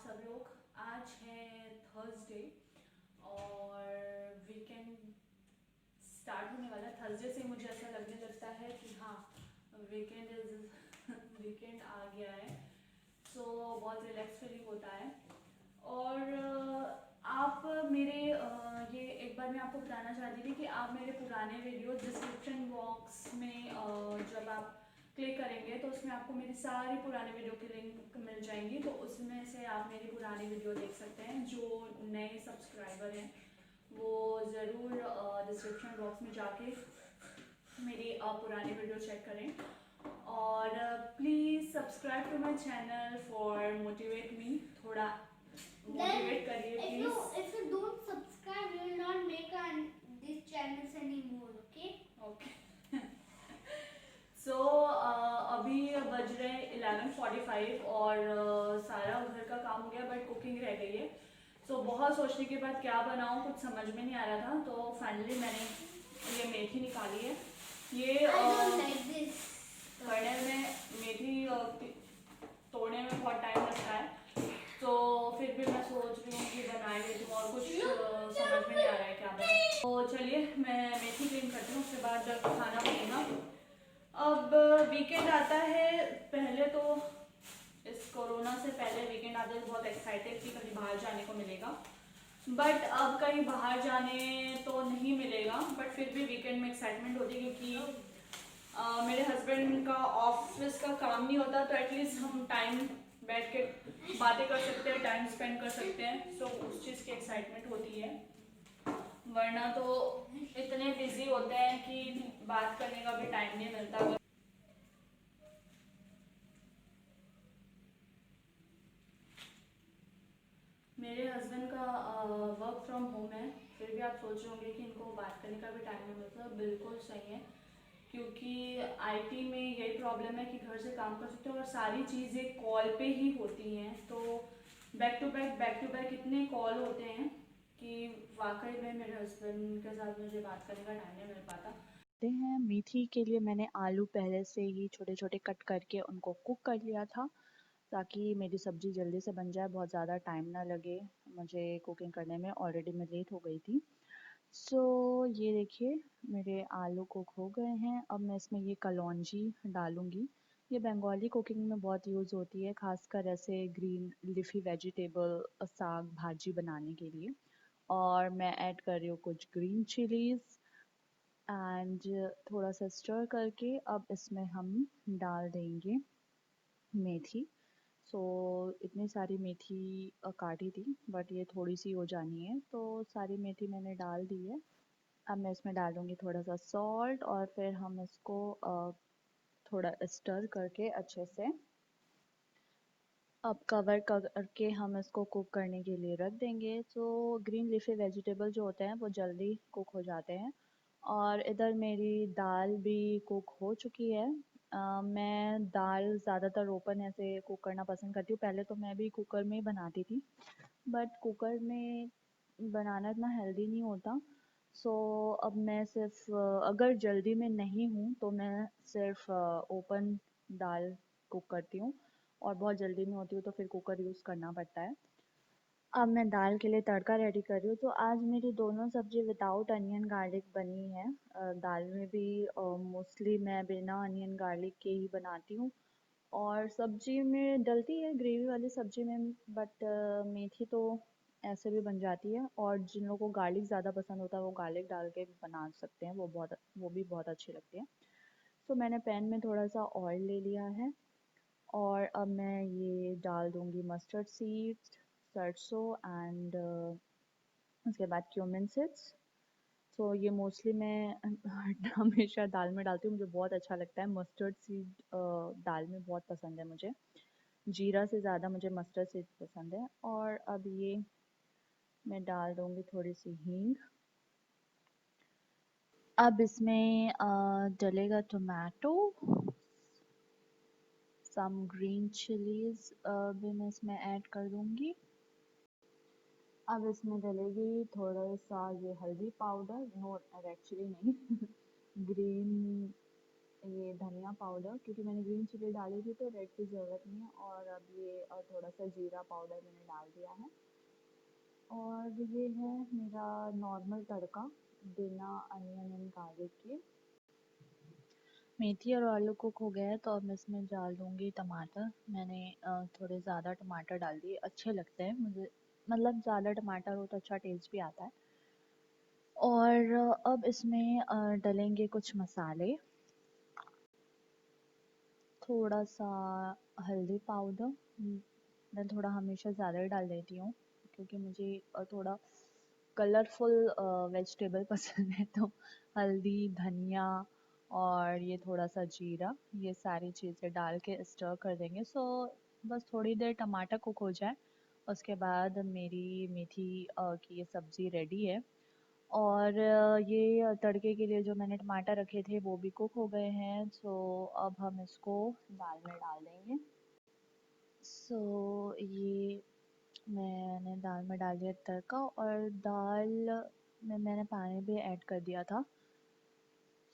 सब लोग। आज है थर्सडे और वीकेंड स्टार्ट होने वाला है। थर्सडे से मुझे ऐसा लगने लगता है कि हाँ, वीकेंड आ गया है। सो बहुत रिलैक्स फीलिंग होता है। और आप मेरे ये एक बार मैं आपको बताना चाहती थी कि आप मेरे पुराने वीडियो डिस्क्रिप्शन बॉक्स में जब आप क्लिक करेंगे तो उसमें आपको मेरी सारी पुराने वीडियो की लिंक मिल जाएंगी। तो उसमें से आप मेरी पुरानी वीडियो देख सकते हैं। जो नए सब्सक्राइबर हैं वो ज़रूर डिस्क्रिप्शन बॉक्स में जाके मेरी पुरानी वीडियो चेक करें। और please subscribe to my channel for motivate me. थोड़ा मोटिवेट करिए please. If you don't subscribe, you will not make these channels anymore. Okay? Okay. So अभी बज रहे 11:45 और सारा घर का काम हो गया बट कुकिंग रह गई है। सो बहुत सोचने के बाद क्या बनाऊँ कुछ समझ में नहीं आ रहा था। तो फाइनली मैंने ये मेथी निकाली है। ये I don't like this. करने में मेथी तोड़ने में बहुत टाइम लगता है। तो फिर भी मैं सोच रही हूँ कि बना लेती हूँ और कुछ समझ में नहीं आ रहा है क्या बनाऊँ। तो चलिए मैं मेथी क्लीन करती हूँ, उसके बाद जब खाना बनेगा। अब वीकेंड आता है। पहले तो इस कोरोना से पहले वीकेंड आते तो बहुत एक्साइटेड थी, कहीं बाहर जाने को मिलेगा। बट अब कहीं बाहर जाने तो नहीं मिलेगा, बट फिर भी वीकेंड में एक्साइटमेंट होती है क्योंकि मेरे हस्बैंड का ऑफिस का काम नहीं होता तो एटलीस्ट हम टाइम बैठ के बातें कर सकते हैं, टाइम स्पेंड कर सकते हैं। सो उस चीज़ की एक्साइटमेंट होती है। वरना तो इतने बिजी होते हैं कि बात करने का भी टाइम नहीं मिलता। मेरे हस्बैंड का वर्क फ्रॉम होम है, फिर भी आप सोच रहे होंगे कि इनको बात करने का भी टाइम नहीं मिलता। बिल्कुल सही है, क्योंकि आईटी में यही प्रॉब्लम है कि घर से काम कर सकते हो और सारी चीज़ें कॉल पे ही होती हैं। तो बैक टू बैक इतने कॉल होते हैं कि वाकई में मेरे हस्बैंड के साथ मुझे बात करने का टाइम नहीं मिल पाता। हैं मेथी के लिए मैंने आलू पहले से ही छोटे छोटे कट करके उनको कुक कर लिया था ताकि मेरी सब्ज़ी जल्दी से बन जाए, बहुत ज़्यादा टाइम ना लगे मुझे कुकिंग करने में। ऑलरेडी मैं लेट हो गई थी। सो ये देखिए मेरे आलू कुक हो गए हैं। अब मैं इसमें ये कलौंजी डालूँगी। ये बंगाली कुकिंग में बहुत यूज़ होती है, ख़ासकर ऐसे ग्रीन लीफ़ी वेजिटेबल साग भाजी बनाने के लिए। और मैं ऐड कर रही हूँ कुछ ग्रीन चिलीज़ एंड थोड़ा सा स्टर करके अब इसमें हम डाल देंगे मेथी। सो इतनी सारी मेथी काटी थी बट ये थोड़ी सी हो जानी है, तो सारी मेथी मैंने डाल दी है। अब मैं इसमें डालूँगी थोड़ा सा सॉल्ट और फिर हम इसको थोड़ा स्टर करके अच्छे से अब कवर करके हम इसको कुक करने के लिए रख देंगे। तो ग्रीन लीफी वेजिटेबल जो होते हैं वो जल्दी कुक हो जाते हैं। और इधर मेरी दाल भी कुक हो चुकी है। मैं दाल ज़्यादातर ओपन ऐसे कुक करना पसंद करती हूँ। पहले तो मैं भी कुकर में ही बनाती थी बट कुकर में बनाना इतना हेल्दी नहीं होता। सो अब मैं सिर्फ अगर जल्दी में नहीं हूँ तो मैं सिर्फ ओपन दाल कुक करती हूँ और बहुत जल्दी में होती हूँ तो फिर कुकर यूज़ करना पड़ता है। अब मैं दाल के लिए तड़का रेडी कर रही हूँ। तो आज मेरी दोनों सब्ज़ी विदाउट अनियन गार्लिक बनी है। दाल में भी मोस्टली मैं बिना अनियन गार्लिक के ही बनाती हूँ और सब्ज़ी में डलती है ग्रेवी वाली सब्ज़ी में, बट मेथी तो ऐसे भी बन जाती है। और जिन लोगों को गार्लिक ज़्यादा पसंद होता है वो गार्लिक डाल के भी बना सकते हैं, वो भी बहुत अच्छी लगती है। तो मैंने पैन में थोड़ा सा ऑयल ले लिया है और अब मैं ये डाल दूँगी मस्टर्ड सीड्स, सरसों एंड उसके बाद क्यूमिन सीड्स। तो ये मोस्टली मैं हमेशा दाल में डालती हूँ, मुझे बहुत अच्छा लगता है। मस्टर्ड सीड दाल में बहुत पसंद है मुझे। जीरा से ज़्यादा मुझे मस्टर्ड सीड पसंद है। और अब ये मैं डाल दूँगी थोड़ी सी हींग। अब इसमें डलेगा टोमेटो, सम ग्रीन चिलीज़ भी मैं इसमें ऐड कर दूँगी। अब इसमें डलेगी थोड़ा सा ये हल्दी पाउडर, नो एक्चुअली नहीं ग्रीन ये धनिया पाउडर, क्योंकि मैंने ग्रीन चिली डाली थी तो रेड की ज़रूरत नहीं है। और अब ये थोड़ा सा जीरा पाउडर मैंने डाल दिया है। और ये है मेरा नॉर्मल तड़का बिना अनियन एंड गार्लिक के। मेथी और आलू कुक हो गया है तो अब मैं इसमें डाल दूँगी टमाटर। मैंने थोड़े ज़्यादा टमाटर डाल दिए, अच्छे लगते हैं मुझे, मतलब ज़्यादा टमाटर हो तो अच्छा टेस्ट भी आता है। और अब इसमें डलेंगे कुछ मसाले, थोड़ा सा हल्दी पाउडर। मैं थोड़ा हमेशा ज़्यादा ही डाल देती हूँ क्योंकि मुझे थोड़ा कलरफुल वेजिटेबल पसंद है, तो हल्दी, धनिया और ये थोड़ा सा जीरा, ये सारी चीज़ें डाल के स्टर कर देंगे। सो बस थोड़ी देर टमाटर कुक हो जाए, उसके बाद मेरी मेथी की ये सब्ज़ी रेडी है। और ये तड़के के लिए जो मैंने टमाटर रखे थे वो भी कुक हो गए हैं। सो अब हम इसको दाल में डाल देंगे। सो ये मैंने दाल में डाल दिया तड़का, और दाल में मैंने पानी भी ऐड कर दिया था।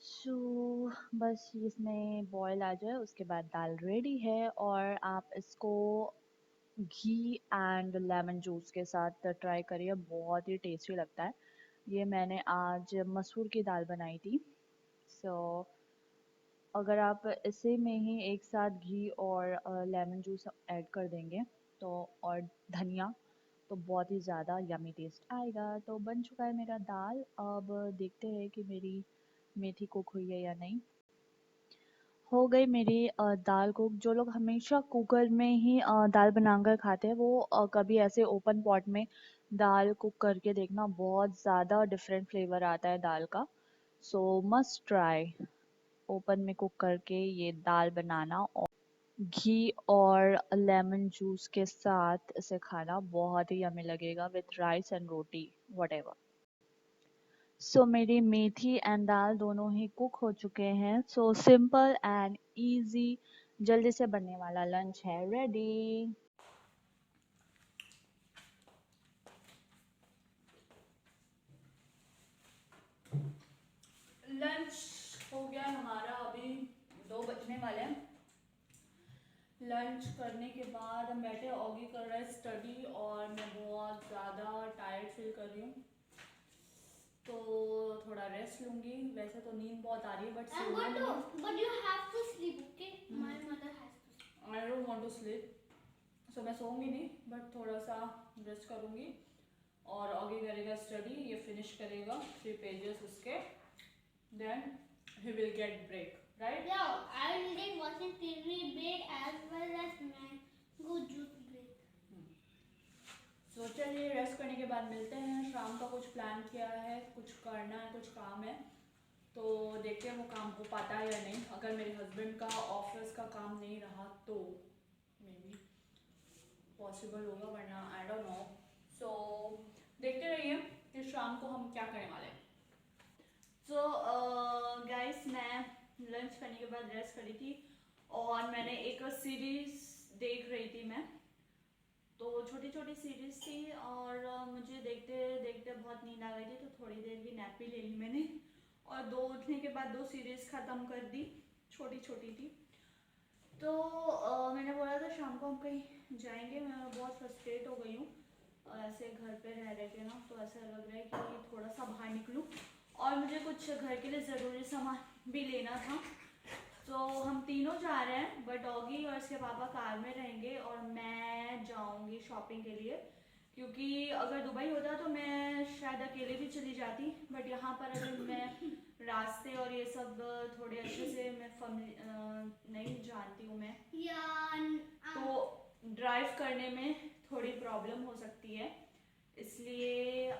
सो बस इसमें बॉयल आ जाए उसके बाद दाल रेडी है। और आप इसको घी एंड लेमन जूस के साथ ट्राई करिए, बहुत ही टेस्टी लगता है। ये मैंने आज मसूर की दाल बनाई थी। सो अगर आप इसी में ही एक साथ घी और लेमन जूस ऐड कर देंगे तो, और धनिया, तो बहुत ही ज़्यादा यमी टेस्ट आएगा। तो बन चुका है मेरा दाल। अब देखते हैं कि मेरी मेथी कुक हुई है या नहीं। हो गई मेरी दाल कुक। जो लोग हमेशा कुकर में ही दाल बनाकर खाते हैं वो कभी ऐसे ओपन पॉट में दाल कुक करके देखना, बहुत ज़्यादा डिफरेंट फ्लेवर आता है दाल का। सो मस्ट ट्राई ओपन में कुक करके ये दाल बनाना, और घी और लेमन जूस के साथ इसे खाना बहुत ही यम्मी लगेगा with rice and roti whatever. So मेरी मेथी एंड दाल दोनों ही कुक हो चुके हैं। सो सिंपल एंड इजी, जल्दी से बनने वाला लंच है रेडी। लंच हो गया हमारा, अभी 2 बजने वाले हैं। लंच करने के बाद हम बैठे, ऑगी कर रहे हैं स्टडी और मैं बहुत ज़्यादा टायर्ड फील कर रही हूँ, तो थोड़ा रेस्ट लूँगी। वैसे तो नींद बहुत आ रही है बट सोना नहीं है। But you have to sleep, okay? My mother has to sleep. I don't want to sleep, so मैं सोऊंगी नहीं बट थोड़ा सा रेस्ट करूँगी। और ऑगी करेगा स्टडी, ये फिनिश करेगा 3 पेजेस उसके, then he will get break, right? Yeah, I will get watching TV break as well as mango juice break. सो चलिए रेस्ट करने के बाद मिलते हैं। शाम का कुछ प्लान किया है, कुछ करना है, कुछ काम है, तो देखते हैं वो काम हो पाता है या नहीं। अगर मेरे हस्बैंड का ऑफिस का काम नहीं रहा तो मे बी पॉसिबल होगा, वरना आई डोंट नो। सो देखते रहिए कि शाम को हम क्या करने वाले हैं। सो गाइस, मैं लंच करने के बाद रेस्ट करी थी और मैंने एक सीरीज देख रही थी मैं, तो छोटी छोटी सीरीज थी और मुझे देखते देखते बहुत नींद आ गई थी, तो थोड़ी देर की नैप भी ले ली मैंने और 2 उठने के बाद 2 सीरीज ख़त्म कर दी, छोटी छोटी थी। तो मैंने बोला था शाम को हम कहीं जाएंगे। मैं बहुत फ्रस्ट्रेट हो गई हूँ ऐसे घर पे रह रहे के ना, तो ऐसा लग रहा है कि थोड़ा सा बाहर निकलूँ और मुझे कुछ घर के लिए ज़रूरी सामान भी लेना था। तो हम तीनों जा रहे हैं, बट डॉगी और इसके पापा कार में रहेंगे और मैं जाऊंगी शॉपिंग के लिए, क्योंकि अगर दुबई होता तो मैं शायद अकेले भी चली जाती, बट यहाँ पर अगर मैं रास्ते और ये सब थोड़े अच्छे से मैं नहीं जानती हूँ मैं, तो ड्राइव करने में थोड़ी प्रॉब्लम हो सकती है, इसलिए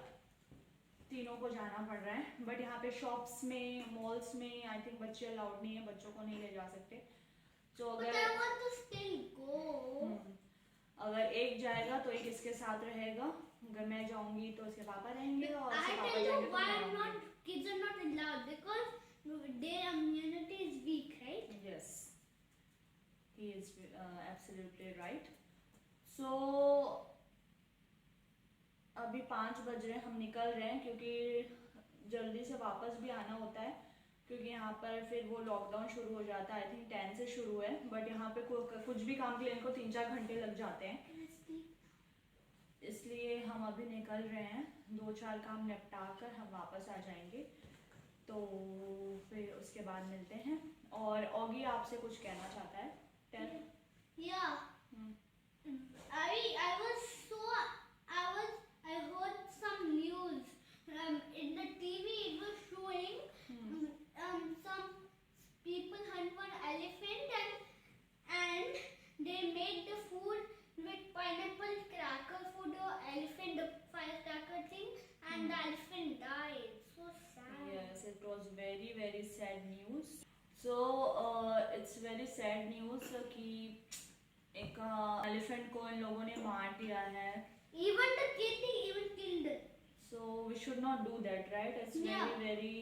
तीनों को जाना पड़ रहा है। बट यहाँ पे शॉप्स में, मॉल्स में आई थिंक बच्चे अलाउड नहीं है, बच्चों को नहीं ले जा सकते। तो अगर एक जाएगा तो एक इसके साथ रहेगा, अगर मैं जाऊंगी तो इसके पापा रहेंगे और इसके पापा जाएंगे तो मैं रहूंगी। Kids are not allowed because their immunity is weak, right? Yes, he is absolutely right. So अभी 5 बज रहे हैं, हम निकल रहे हैं क्योंकि जल्दी से वापस भी आना होता है, क्योंकि यहाँ पर फिर वो लॉकडाउन शुरू हो जाता है। आई थिंक 10 से शुरू है, बट यहाँ पे कुछ भी काम के लिए इनको 3-4 घंटे लग जाते हैं। इसलिए हम अभी निकल रहे हैं, 2-4 काम निपटा कर हम वापस आ जाएंगे। तो फिर उसके बाद मिलते हैं। और ऑगी आपसे कुछ कहना चाहता है? Yeah. I heard some news. In the TV it was showing some people hunt for elephant and they made the food with pineapple cracker for the elephant, the firecracker thing, and the elephant died. So sad. Yes, it was very very sad news. So it's very sad news कि एक elephant को इन लोगों ने मार दिया है। Even the kid even killed it. So we should not do that, right? It's Yeah. very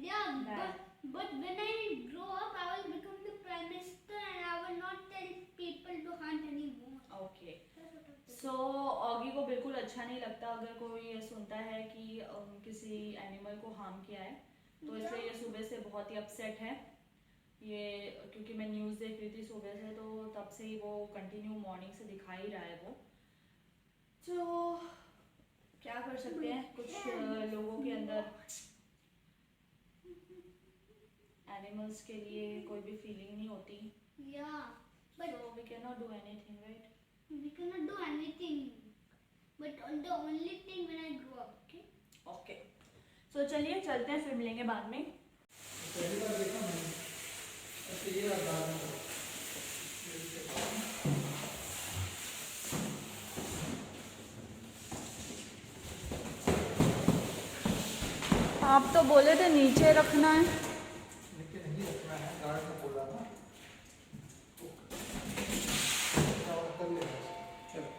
Yeah, bad. but when I grow up, I will become the prime minister and I will not tell people to hunt anymore. Okay. So Oggy को बिल्कुल अच्छा नहीं लगता अगर कोई ये सुनता है कि किसी एनिमल को हार्म किया है, तो इसलिए ये सुबह से बहुत ही अपसेट है। ये क्योंकि मैं न्यूज़ देख रही थी सुबह से, तो तब से ही वो कंटिन्यू मॉर्निंग से दिखा ही रहा है वो। तो क्या कर सकते हैं, कुछ लोगों के अंदर एनिमल्स के लिए कोई भी फीलिंग नहीं होती। Yeah, but So we cannot do anything, right? we cannot do anything. But the only thing when I grow up, okay? Okay. So चलिए चलते हैं, फिर मिलेंगे बाद में। पहली बार देखा मैंने, ऐसे ये आधार में आप तो बोले थे नीचे रखना है। नीचे नहीं रखना है, गार्ड ने बोला ना। कर लेना चलो।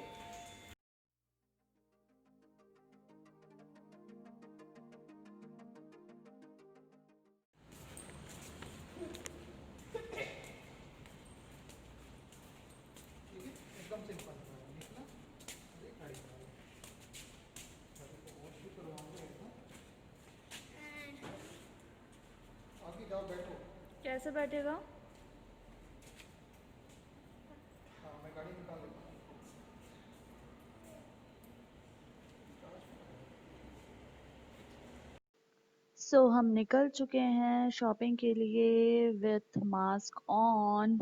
ठीक है, एकदम सिंपल निकला। अरे गाड़ी वॉश भी करवाऊंगा एकदम। आगे जाओ बैठो। कैसे बैठेगा? हाँ मैं गाड़ी निकाल लेता हूँ। सो हम निकल चुके हैं शॉपिंग के लिए with mask on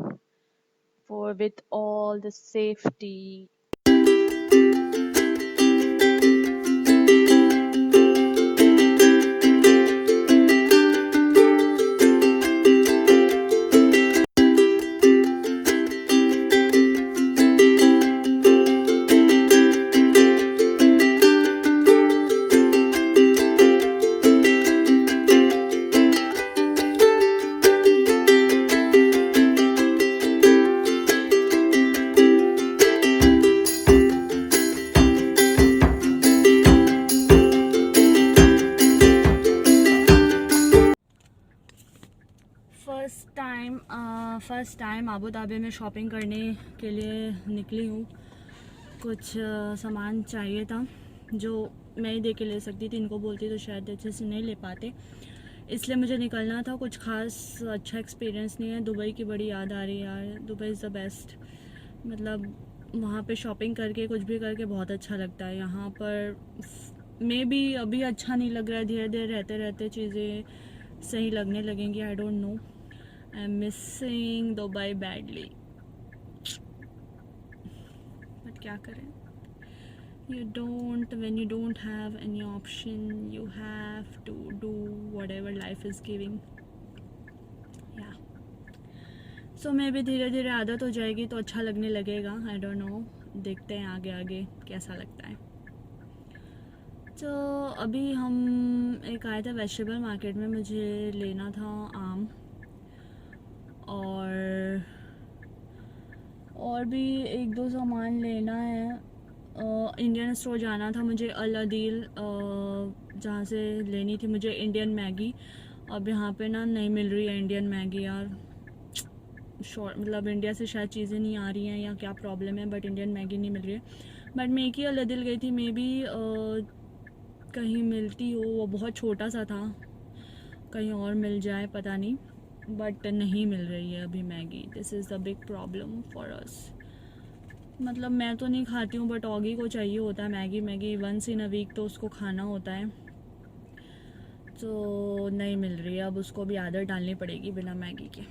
for with all the safety. First time Abu Dhabi में शॉपिंग करने के लिए निकली हूँ। कुछ सामान चाहिए था जो मैं ही दे के ले सकती थी, इनको बोलती तो शायद अच्छे से नहीं ले पाते, इसलिए मुझे निकलना था। कुछ खास अच्छा एक्सपीरियंस नहीं है। दुबई की बड़ी याद आ रही है यार। Dubai is the best. मतलब वहाँ पे शॉपिंग करके कुछ भी करके बहुत अच्छा लगता है। यहाँ पर मे बी अभी अच्छा नहीं लग रहा है, धीरे धीरे रहते रहते चीज़ें सही लगने लगेंगी। I don't know, I am missing Dubai badly, but क्या करें। when you don't have any option, you have to do whatever life is giving. Yeah. So मे भी धीरे धीरे आदत हो जाएगी तो अच्छा लगने लगेगा। I don't know, देखते हैं आगे आगे कैसा लगता है। तो अभी हम एक आए थे वेजिटेबल मार्केट में, मुझे लेना था आम और भी एक दो सामान लेना है। इंडियन स्टोर जाना था मुझे, अल अदील जहाँ से लेनी थी मुझे इंडियन मैगी। अब यहाँ पे ना नहीं मिल रही है इंडियन मैगी यार। मतलब इंडिया से शायद चीज़ें नहीं आ रही हैं या क्या प्रॉब्लम है, बट इंडियन मैगी नहीं मिल रही है। बट मैं एक ही अल अदील गई थी, मे बी कहीं मिलती हो। वो बहुत छोटा सा था कहीं और मिल जाए पता नहीं, बट नहीं मिल रही है अभी Maggi. This is the big problem for us. मतलब मैं तो नहीं खाती हूँ, बट ऑगी को चाहिए होता है Maggi. Maggi once in a week तो उसको खाना होता है, तो नहीं मिल रही है। अब उसको भी आदत डालनी पड़ेगी बिना मैगी के।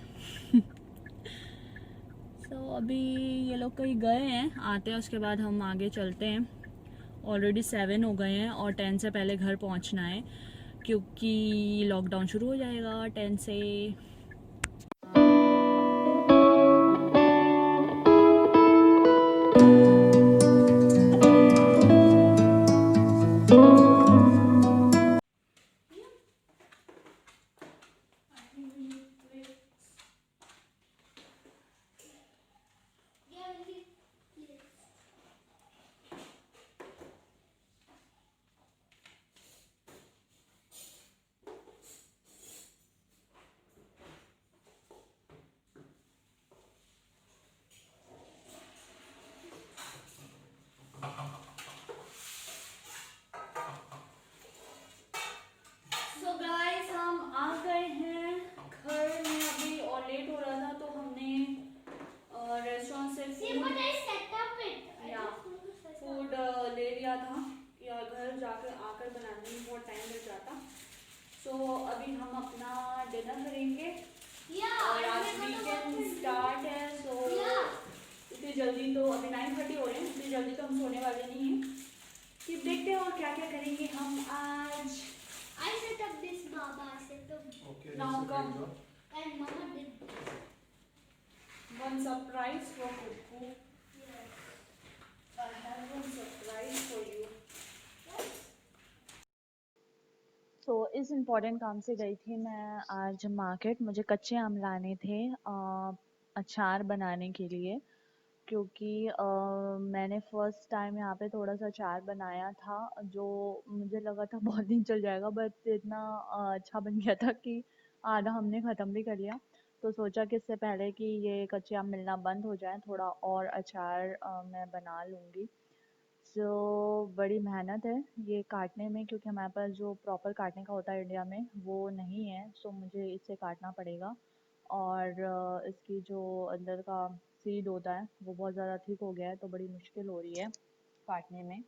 तो अभी ये लोग कहीं गए हैं, आते हैं उसके बाद हम आगे चलते हैं। ऑलरेडी 7 हो गए हैं और 10 से पहले घर पहुंचना है, क्योंकि लॉकडाउन शुरू हो जाएगा 10 से। Yeah, really. Yes. So guys हम आ गए हैं घर में अभी, और लेट हो रहा था तो हमने रेस्टोरेंट से See, but I set up it. I Yeah. just want to set up. Food ले लिया था, या घर जाकर आकर बनाने में बहुत टाइम लग जाता। सो अभी हम अपना डिनर करेंगे, Yeah. और I आज remember what weekend to do. Start है। सो Yeah. इतनी जल्दी तो अभी 9:30 हो रहे हैं, इतनी जल्दी तो हम सोने वाले नहीं हैं। कि देखते हैं और क्या क्या करेंगे हम आज। I set up this, Baba. I set up. Okay, Now that's a come. great job. And Mama did. One surprise for Kuku. Yes. I have one surprise for you. तो इस इम्पोर्टेंट काम से गई थी मैं आज मार्केट। मुझे कच्चे आम लाने थे अचार बनाने के लिए, क्योंकि मैंने फ़र्स्ट टाइम यहाँ पे थोड़ा सा अचार बनाया था जो मुझे लगा था बहुत दिन चल जाएगा, बट इतना अच्छा बन गया था कि आधा हमने ख़त्म भी कर लिया। तो सोचा कि इससे पहले कि ये कच्चे आम मिलना बंद हो जाए, थोड़ा और अचार मैं बना लूँगी। बड़ी मेहनत है ये काटने में, क्योंकि हमारे पास जो प्रॉपर काटने का होता है इंडिया में वो नहीं है। मुझे इसे काटना पड़ेगा, और इसकी जो अंदर का सीड होता है वो बहुत ज़्यादा थिक हो गया है, तो बड़ी मुश्किल हो रही है काटने में।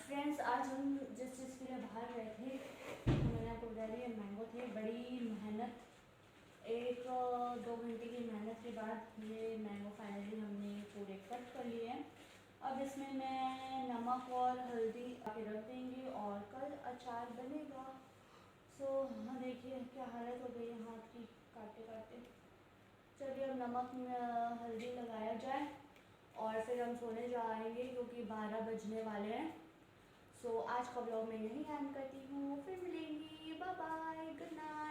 फ्रेंड्स आज हम जिस चीज़ के लिए बाहर गए थे, तो मैंने आपको बता दिया मैंगो थे। बड़ी मेहनत, 1-2 घंटे की मेहनत के बाद ये मैंगो फाइनली हमने पूरे कट कर लिए हैं। अब इसमें मैं नमक और हल्दी आके रख देंगे और कल अचार बनेगा। हाँ देखिए क्या हालत हो गई है हाथ की काटते काटते। चलिए अब नमक में हल्दी लगाया जाए और फिर हम सोने जाएंगे, क्योंकि 12 बजने वाले हैं। आज का ब्लॉग मैं यहीं एंड करती हूँ, फिर मिलेंगे। Bye bye, good night.